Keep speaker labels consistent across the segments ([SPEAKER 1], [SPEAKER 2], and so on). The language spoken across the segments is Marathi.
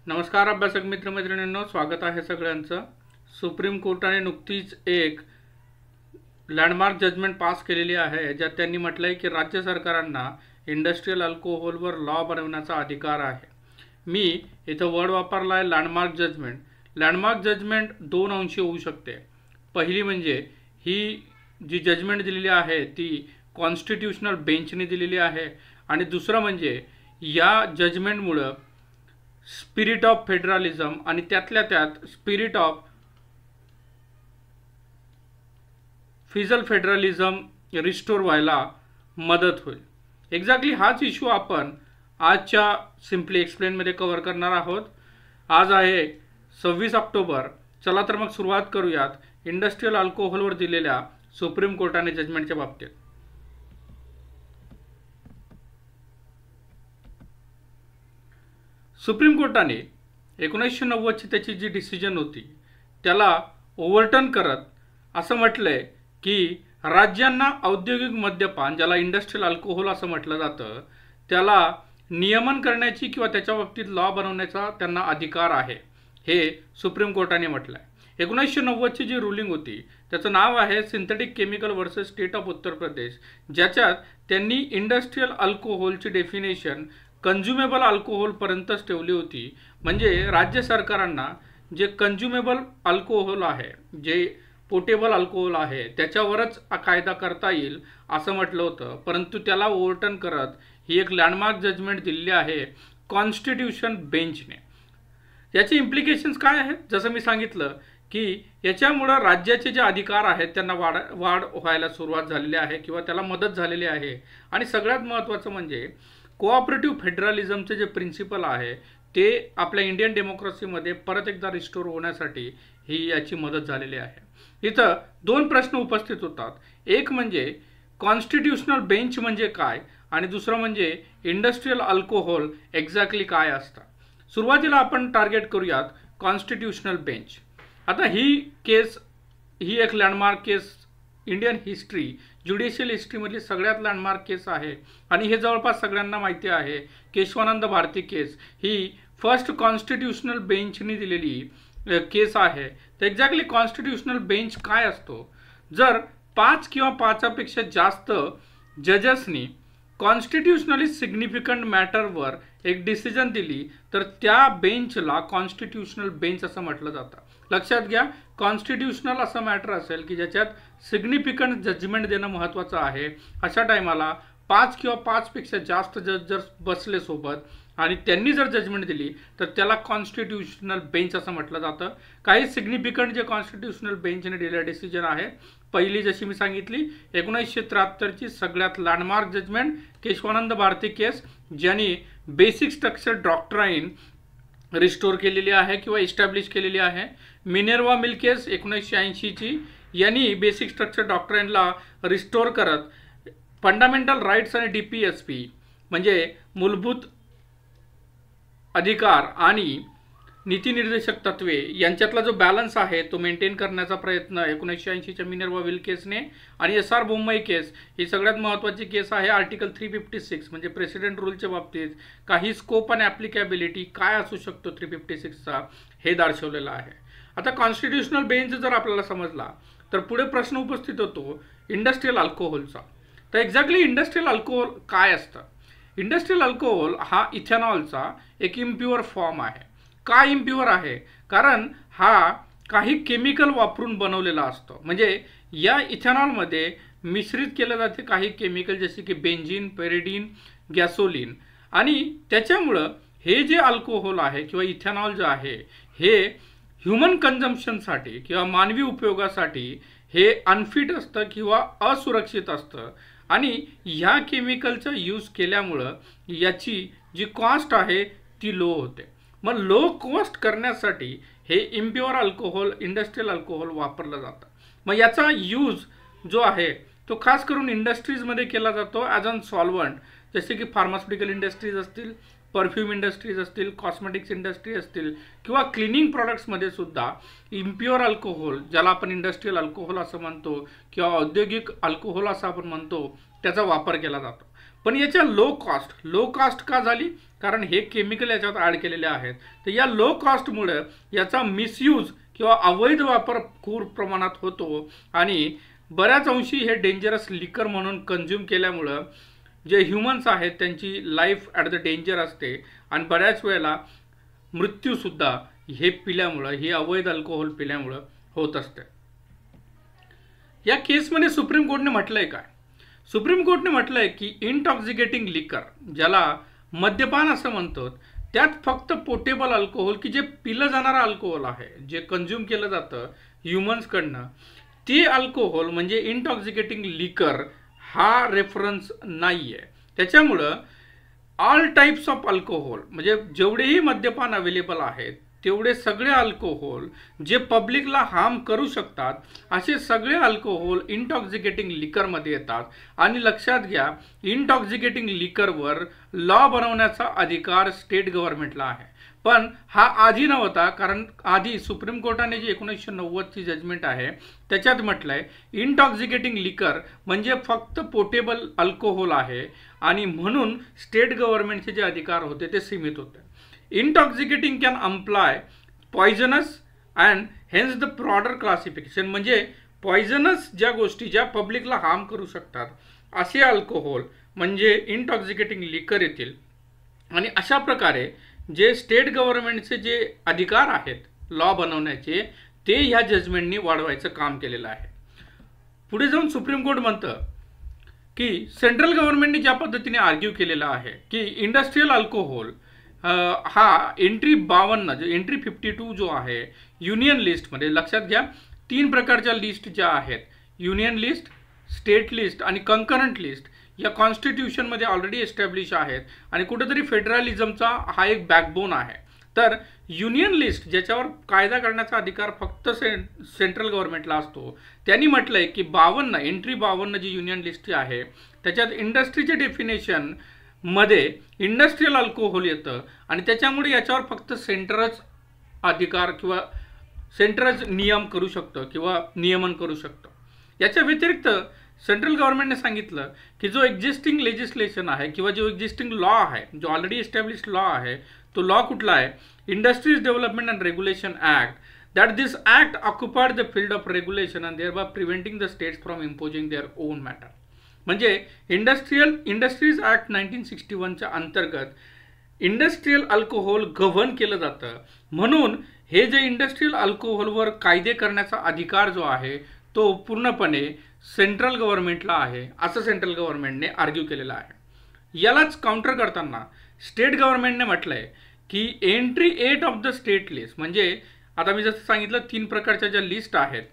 [SPEAKER 1] नमस्कार अभ्यासक मित्रमैत्रिणींनो, स्वागत आहे सगळ्यांचं। सुप्रीम कोर्टाने नुकतीच एक लँडमार्क जजमेंट पास केलेली आहे, ज्यात त्यांनी म्हटलंय की राज्य सरकारांना इंडस्ट्रियल अल्कोहोलवर लॉ बनवण्याचा अधिकार आहे। मी इथं वर्ड वापरला आहे लँडमार्क जजमेंट। लँडमार्क जजमेंट दोन अंशी होऊ शकते। पहिली म्हणजे ही जी जजमेंट दिलेली आहे ती कॉन्स्टिट्यूशनल बेंचने दिलेली आहे, आणि दुसरं म्हणजे या जजमेंटमुळे स्पिरिट ऑफ फेडरलिझम आणि त्यातल्या त्यात spirit of fizzle federalism restore व्हायला मदत होईल। एक्झॅक्टली हाच इश्यू आपण आजच्या सिम्पली एक्सप्लेनमध्ये कव्हर करणार आहोत। आज आहे 26 ऑक्टोबर। चला तर मग सुरुवात करूयात इंडस्ट्रियल अल्कोहोलवर दिलेल्या सुप्रीम कोर्टाने जजमेंटच्या बाबतीत। सुप्रीम कोर्टाने 1990 ची त्याची जी डिसिजन होती त्याला ओव्हरटर्न करत असं म्हटलंय की राज्यांना औद्योगिक मद्यपान, ज्याला इंडस्ट्रियल अल्कोहोल असं म्हटलं जातं, त्याला नियमन करण्याची किंवा त्याच्या बाबतीत लॉ बनवण्याचा त्यांना अधिकार आहे, हे सुप्रीम कोर्टाने म्हटलंय। 1990 ची जी रुलिंग होती त्याचं नाव आहे synthetic chemical versus state of Uttar Pradesh, ज्याच्यात त्यांनी इंडस्ट्रियल अल्कोहोलची डेफिनेशन कंझ्युमेबल अल्कोहोल पर्यंतच ठेवली होती। म्हणजे राज्य सरकारांना जे कंझ्युमेबल अल्कोहोल आहे, जे पोटेबल अल्कोहोल आहे, त्याच्यावरच कायदा करता येईल असं म्हटलं होतं। परंतु त्याला ओव्हरटर्न करत ही एक लँडमार्क जजमेंट दिलेली आहे कॉन्स्टिट्यूशन बेंचने। याची इम्प्लिकेशन्स काय आहेत? जसं मी सांगितलं की याच्यामुळे राज्याचे जे अधिकार आहेत त्यांना वाढ व्हायला सुरुवात झालेली आहे किंवा त्याला मदत झालेली आहे। आणि सगळ्यात महत्त्वाचं म्हणजे कोऑपरेटिव्ह फेडरलिझमचे जे प्रिन्सिपल आहे ते आपल्या इंडियन डेमोक्रेसीमध्ये परत एकदा रिस्टोर होण्यासाठी ही याची मदत झालेली आहे। इथं दोन प्रश्न उपस्थित होतात। एक म्हणजे कॉन्स्टिट्यूशनल बेंच म्हणजे काय, आणि दुसरं म्हणजे इंडस्ट्रियल अल्कोहोल एक्झॅक्टली काय असतं। सुरुवातीला आपण टार्गेट करूयात कॉन्स्टिट्यूशनल बेंच। आता ही एक लँडमार्क केस इंडियन हिस्ट्री, ज्युडिशियल हिस्ट्रीमधली सगळ्यात लँडमार्क केस आहे, आणि हे जवळपास सगळ्यांना माहिती आहे। केशवानंद भारती केस ही फर्स्ट कॉन्स्टिट्यूशनल बेंचनी दिलेली केस आहे। तर एक्झॅक्टली कॉन्स्टिट्यूशनल बेंच काय असतो? जर 5 किंवा 5पेक्षा जास्त जजेसनी कॉन्स्टिट्यूशनली सिग्निफिकंट मॅटरवर एक डिसिजन दिली तर त्या बेंचला कॉन्स्टिट्यूशनल बेंच असं म्हटलं जातं। लक्षात घ्या, कॉन्स्टिट्यूशनल असं मॅटर असेल की ज्याच्यात सिग्निफिकंट जजमेंट देणं महत्त्वाचं आहे, अशा टायमाला 5 किंवा 5पेक्षा जास्त जज जर बसले सोबत आणि त्यांनी जर जजमेंट दिली तर त्याला कॉन्स्टिट्यूशनल बेंच असं म्हटलं जातं। काही सिग्निफिकंट जे कॉन्स्टिट्यूशनल बेंचने दिलेलं डिसिजन आहे, पहिली जशी मी सांगितली 1973 ची सगळ्यात लँडमार्क जजमेंट केशवानंद भारती केस, ज्यांनी बेसिक स्ट्रक्चर डॉक्ट्राइन रिस्टोर केलेली आहे किंवा इस्टॅब्लिश केलेली आहे। मिनर्वा मिल केस 1980 ची, यांनी बेसिक स्ट्रक्चर डॉक्ट्राइनला रिस्टोर करत फंडामेंटल राईट्स आणि DPSP म्हणजे मूलभूत अधिकार आणि नीतिनिर्देशक तत्वे यांच्यातला जो बॅलन्स आहे तो मेंटेन करण्याचा प्रयत्न 1980 च्या मिनर्वा विल केसने। आणि SR बोम्मई केस ही सगळ्यात महत्त्वाची केस आहे। आर्टिकल 356 म्हणजे प्रेसिडेंट रूलच्या बाबतीत काही स्कोप आणि ॲप्लिकेबिलिटी काय असू शकतो 356चा, हे दर्शवलेलं आहे। आता कॉन्स्टिट्यूशनल बेंच जर आपल्याला समजला तर पुढे प्रश्न उपस्थित होतो इंडस्ट्रियल अल्कोहोलचा। तर एक्झॅक्टली इंडस्ट्रियल अल्कोहोल काय असतं? इंडस्ट्रियल अल्कोहोल हा इथेनॉलचा एक इम्प्युअर फॉर्म आहे। का इम्प्युअर आहे? कारण हा काही केमिकल वापरून बनवलेला असतो। म्हणजे या इथेनॉलमध्ये मिश्रित केले जाते काही केमिकल, जसे की बेंझिन, पेरिडीन, गॅसोलिन, आणि त्याच्यामुळं हे जे अल्कोहोल आहे किंवा इथेनॉल जे आहे हे ह्युमन कन्झम्पशनसाठी किंवा मानवी उपयोगासाठी हे अनफिट असतं किंवा असुरक्षित असतं। आणि ह्या केमिकलचा यूज केल्यामुळं याची जी कॉस्ट आहे ती लो होते। मग लो कॉस्ट करण्यासाठी हे इम्प्युअर अल्कोहोल, इंडस्ट्रियल अल्कोहोल वापरलं जातं। मग याचा यूज जो आहे तो खास करून इंडस्ट्रीजमध्ये केला जातो ॲज अन सॉल्वंट, जसे की फार्मास्युटिकल इंडस्ट्रीज असतील, परफ्यूम इंडस्ट्रीज असतील, कॉस्मेटिक्स इंडस्ट्री असतील, किंवा क्लिनिंग प्रॉडक्ट्समध्ये सुद्धा इम्प्युअर अल्कोहोल, ज्याला आपण इंडस्ट्रियल अल्कोहोल असं म्हणतो किंवा औद्योगिक अल्कोहोल असं आपण म्हणतो, त्याचा वापर केला जातो। पण याच्या लो कॉस्ट का झाली? कारण हे केमिकल याच्यात ॲड केलेले आहेत. तर या लो कॉस्टमुळे याचा मिसयूज किंवा अवैध वापर खूप प्रमाणात होतो आणि बऱ्याच अंशी हे डेंजरस लिकर म्हणून कंझ्युम केल्यामुळं जे ह्युमन्स आहेत त्यांची लाईफ ॲट द डेंजर असते आणि बऱ्याच वेळेला मृत्यूसुद्धा हे पिल्यामुळं, हे अवैध अल्कोहोल पिल्यामुळं होत असते. या केसमध्ये सुप्रीम कोर्टने म्हटलंय काय? सुप्रीम कोर्टने म्हटलंय की इंटॉक्सिकेटिंग लिकर, ज्याला मद्यपान असं म्हणतो, त्यात फक्त पोर्टेबल अल्कोहोल की जे पिलं जाणारं अल्कोहोल आहे, जे कंझ्युम केलं जातं ह्युमन्सकडनं, ते अल्कोहोल म्हणजे इंटॉक्सिकेटिंग लिकर हा रेफरन्स नाही आहे. त्याच्यामुळं ऑल टाईप्स ऑफ अल्कोहोल म्हणजे जेवढेही मद्यपान अवेलेबल आहेत तेवढे सगळे अल्कोहोल जे पब्लिकला हार्म करू शकतात असे सगळे अल्कोहोल इंटॉक्सिकेटिंग लिकरमध्ये येतात. आणि लक्षात घ्या, इंटॉक्सिकेटिंग लिकरवर लॉ बनवण्याचा अधिकार स्टेट गव्हर्नमेंटला आहे. पण हा आधी नव्हता, कारण आधी सुप्रीम कोर्टाने जी 1990ची जजमेंट आहे त्याच्यात म्हटलंय इंटॉक्सिकेटिंग लिकर म्हणजे फक्त पोर्टेबल अल्कोहोल आहे आणि म्हणून स्टेट गव्हर्नमेंटचे जे अधिकार होते ते सीमित होते. Intoxicating can apply poisonous and hence the broader classification, म्हणजे पॉयझनस ज्या गोष्टी ज्या पब्लिकला हार्म करू शकतात असे अल्कोहोल म्हणजे इंटॉक्सिकेटिंग लिकर येतील. आणि अशा प्रकारे जे स्टेट गव्हर्नमेंटचे जे अधिकार आहेत लॉ बनवण्याचे ते ह्या जजमेंटनी वाढवायचं काम केलेलं आहे. पुढे जाऊन सुप्रीम कोर्ट म्हणतं की सेंट्रल गव्हर्नमेंटने ज्या पद्धतीने आर्ग्यू केलेलं आहे की इंडस्ट्रियल अल्कोहोल हा एंट्री 52 जो एंट्री 52 जो आहे युनियन लिस्टमध्ये, लक्षात घ्या 3 प्रकारच्या लिस्ट ज्या आहेत, युनियन लिस्ट, स्टेट लिस्ट आणि कंकरंट लिस्ट, या कॉन्स्टिट्यूशनमध्ये ऑलरेडी एस्टॅब्लिश आहेत आणि कुठेतरी फेडरलिझमचा हा एक बॅकबोन आहे. तर युनियन लिस्ट ज्याच्यावर कायदा करण्याचा अधिकार फक्त सेंट्रल गव्हर्नमेंटला असतो, त्यांनी म्हटलंय की 52 एंट्री 52 जी युनियन लिस्टची आहे त्याच्यात इंडस्ट्रीचे डेफिनेशन मध्ये इंडस्ट्रियल अल्कोहोल येतं आणि त्याच्यामुळे याच्यावर फक्त सेंटरच अधिकार किंवा सेंटरच नियम करू शकतं किंवा नियमन करू शकतं. याच्या व्यतिरिक्त सेंट्रल गव्हर्नमेंटने सांगितलं की जो एक्झिस्टिंग लेजिस्लेशन आहे किंवा जो एक्झिस्टिंग लॉ आहे, जो ऑलरेडी एस्टॅब्लिश्ड लॉ आहे, तो लॉ कुठला आहे? Industries development and regulation act. That this act occupied the field of regulation and thereby preventing the states from imposing their own matter. म्हणजे इंडस्ट्रीज ॲक्ट 1961च्या अंतर्गत इंडस्ट्रियल अल्कोहोल गव्हर्न केलं जातं. म्हणून हे जे इंडस्ट्रियल अल्कोहोलवर कायदे करण्याचा अधिकार जो आहे तो पूर्णपणे सेंट्रल गव्हर्नमेंटला आहे असं सेंट्रल गव्हर्नमेंटने आर्ग्यू केलेलं आहे. यालाच काउंटर करताना स्टेट गव्हर्नमेंटने म्हटलंय की entry 8 of the state list, म्हणजे आता मी जसं सांगितलं 3 प्रकारच्या ज्या लिस्ट आहेत,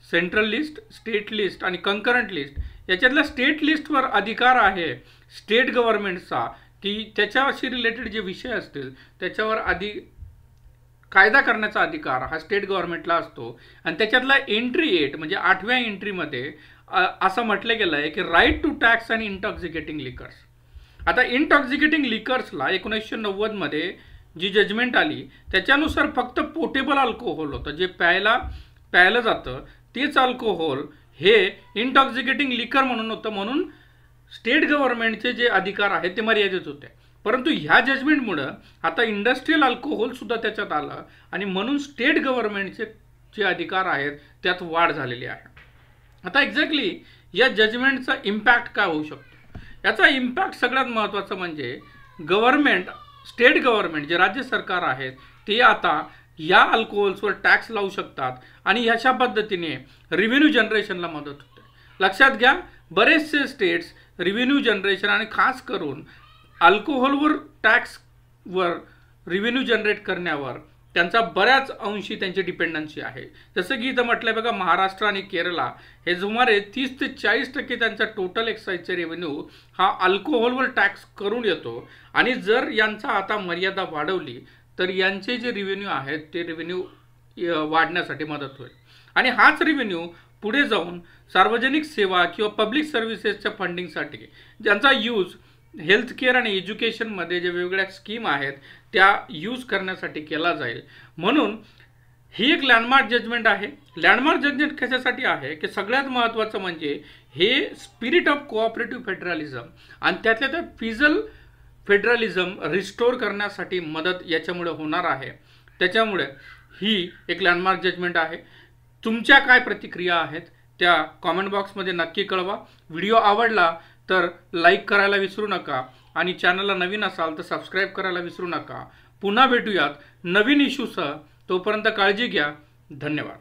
[SPEAKER 1] सेंट्रल लिस्ट, स्टेट लिस्ट आणि कंकरंट लिस्ट, याच्यातल्या स्टेट लिस्टवर अधिकार आहे स्टेट गव्हर्नमेंटचा की त्याच्याशी रिलेटेड जे विषय असतील त्याच्यावर आधी कायदा करण्याचा अधिकार हा स्टेट गव्हर्नमेंटला असतो. आणि त्याच्यातला एंट्री 8 म्हणजे 8व्या एंट्रीमध्ये असं म्हटलं गेलं आहे की राईट टू टॅक्स आणि इंटॉक्सिकेटिंग लिकर्स. आता इंटॉक्सिकेटिंग लिकर्सला 1990मध्ये जी जजमेंट आली त्याच्यानुसार फक्त पोर्टेबल अल्कोहोल होतं, जे प्यायलं जातं तेच अल्कोहोल हे इंटॉक्सिकेटिंग लिकर म्हणून होतं. म्हणून स्टेट गव्हर्नमेंटचे जे अधिकार आहेत ते मर्यादित होते. परंतु ह्या जजमेंटमुळं आता इंडस्ट्रियल अल्कोहोल सुद्धा त्याच्यात आलं आणि म्हणून स्टेट गव्हर्नमेंटचे जे अधिकार आहेत त्यात वाढ झालेली आहे. आता एक्झॅक्टली या जजमेंटचा इम्पॅक्ट काय होऊ शकतो? याचा इम्पॅक्ट सगळ्यात महत्त्वाचं म्हणजे स्टेट गव्हर्नमेंट जे राज्य सरकार आहेत ते आता या अल्कोहोल्सवर टॅक्स लावू शकतात आणि ह्याच्या पद्धतीने रिव्हेन्यू जनरेशनला मदत होते. लक्षात घ्या, बरेचसे स्टेट्स रिव्हेन्यू जनरेशन आणि खास करून अल्कोहोलवर टॅक्सवर रिव्हेन्यू जनरेट करण्यावर त्यांचा बऱ्याच अंशी त्यांची डिपेंडन्सी आहे. जसं की इथं म्हटलंय बघा, महाराष्ट्र आणि केरला हे सुमारे 30 ते 40% त्यांचा टोटल एक्साईजचे रेव्हेन्यू हा अल्कोहोलवर टॅक्स करून येतो. आणि जर यांचा आता मर्यादा वाढवली तर यांचे जे रिव्हेन्यू आहेत ते रिव्हेन्यू वाढण्यासाठी मदत होईल. आणि हाच रिव्हेन्यू पुढे जाऊन सार्वजनिक सेवा किंवा पब्लिक सर्व्हिसेसच्या फंडिंगसाठी ज्यांचा यूज हेल्थ केअर आणि एज्युकेशनमध्ये जे वेगवेगळ्या स्कीम आहेत त्या यूज करण्यासाठी केला जाईल. म्हणून ही एक लँडमार्क जजमेंट आहे. लँडमार्क जजमेंट कशासाठी आहे की सगळ्यात महत्त्वाचं म्हणजे हे स्पिरिट ऑफ कोऑपरेटिव्ह फेडरलिझम आणि त्यातल्या त्यात फिजल फेडरलिझम रिस्टोर करण्यासाठी मदत याच्यामुळे होणार आहे. त्याच्यामुळे ही एक लँडमार्क जजमेंट आहे. तुमच्या काय प्रतिक्रिया आहेत त्या कॉमेंट बॉक्समध्ये नक्की कळवा. व्हिडिओ आवडला तर लाईक करायला विसरू नका आणि चॅनलला नवीन असाल तर सबस्क्राईब करायला विसरू नका. पुन्हा भेटूयात नवीन इश्यूसह. तोपर्यंत काळजी घ्या. धन्यवाद.